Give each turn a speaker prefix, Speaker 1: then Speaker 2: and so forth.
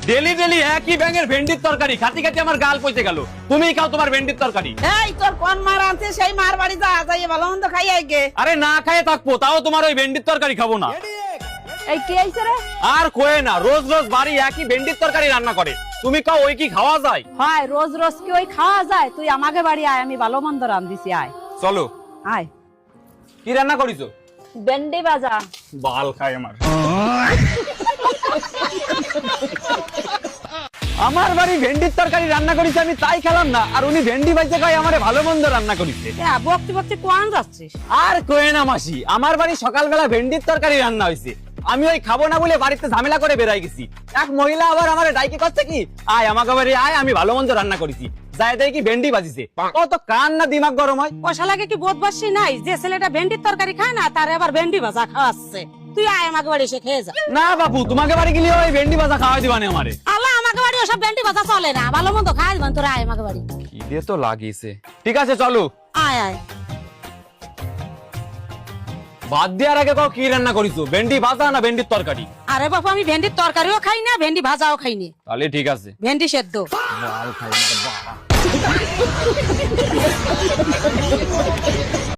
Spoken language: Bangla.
Speaker 1: ডেলি ডেলি একই ব্যাঙের ভেন্ডির তরকারি খাতি খাতি আমার গাল পচে গেল। তুমি খাও তোমার ভেন্ডির তরকারি।
Speaker 2: এই তোর কোন মার আছে সেই মার বাড়ি যা যাইয়ে ভালো মন্দ খাই আইগে।
Speaker 1: আরে না খাইয়ে থাকবো তাও তোমার ওই ভেন্ডির তরকারি খাবো না।
Speaker 2: এই কি আইছে রে?
Speaker 1: আর কোয়ে না, রোজ রোজ বাড়ি একই ভেন্ডির তরকারি রান্না করে। তুমি খাও, ওই কি খাওয়া যায়?
Speaker 2: হয় রোজ রোজ কি ওই খাওয়া যায়? তুই আমাকে বাড়ি আয়, আমি ভালো মন্দ রান্ধিছি, আয়
Speaker 1: চলো।
Speaker 2: আয়।
Speaker 1: কি রান্না করিছো?
Speaker 2: ভেন্ডি ভাজা।
Speaker 1: বাল খায় আমার। আমার বাড়ি ভেন্ডির তরকারি রান্না করেছে, আমি তাই খেলাম না, আর উনি ভেন্ডি ভাইজে খাই আমারে ভালো মন্দ রান্না করেছে।
Speaker 2: বকতে বকতে কোয়ান যাচ্ছিস?
Speaker 1: আর কোয়ে না মাসি, আমার বাড়ি সকালবেলা ভেন্ডির তরকারি রান্না হয়েছে, আমি ওই খাবো না বলে বাড়িতে ঝামেলা করে বেরাই গেছি। এক মহিলা আবার আমার ডাইকে করছে কি, আয় আমাকে বাড়ি আয়, আমি ভালো মন্দ রান্না করেছি। যাই দেখি ভেন্ডি বাজিছে, কত কান না দিমাগ গরম হয়।
Speaker 2: পয়সা লাগে কি বোধবাসী নাই যে ছেলেটা ভেন্ডির তরকারি খায় না তারে আবার ভেন্ডি ভাজা খাওয়াচ্ছে? তুই আয় আমাকে বাড়ি এসে খেয়ে যা।
Speaker 1: না বাবু, তোমাকে বাড়ি গেলে ওই ভেন্ডি ভাজা খাওয়াই দিবানে আমারে।
Speaker 2: আল্লাহ, আমাকে বাড়ি ওসব ভেন্ডি ভাজা চলে না, ভালো মন্দ খাই দিবান। তোরা আয় আমাকে বাড়ি।
Speaker 1: খিদে তো লাগিয়েছে। ঠিক আছে চলো।
Speaker 2: আয় আয়।
Speaker 1: ভাত দেওয়ার আগে কও কি রান্না করিছো, ভেন্ডি ভাজা না ভেন্ডির তরকারি?
Speaker 2: আরে বাবু, আমি ভেন্ডির তরকারিও খাই না, ভেন্ডি ভাজাও খাই না,
Speaker 1: তাহলে ঠিক আছে।
Speaker 2: ভেন্ডি সেদ্ধ।
Speaker 1: বাল খাই না, বাবা।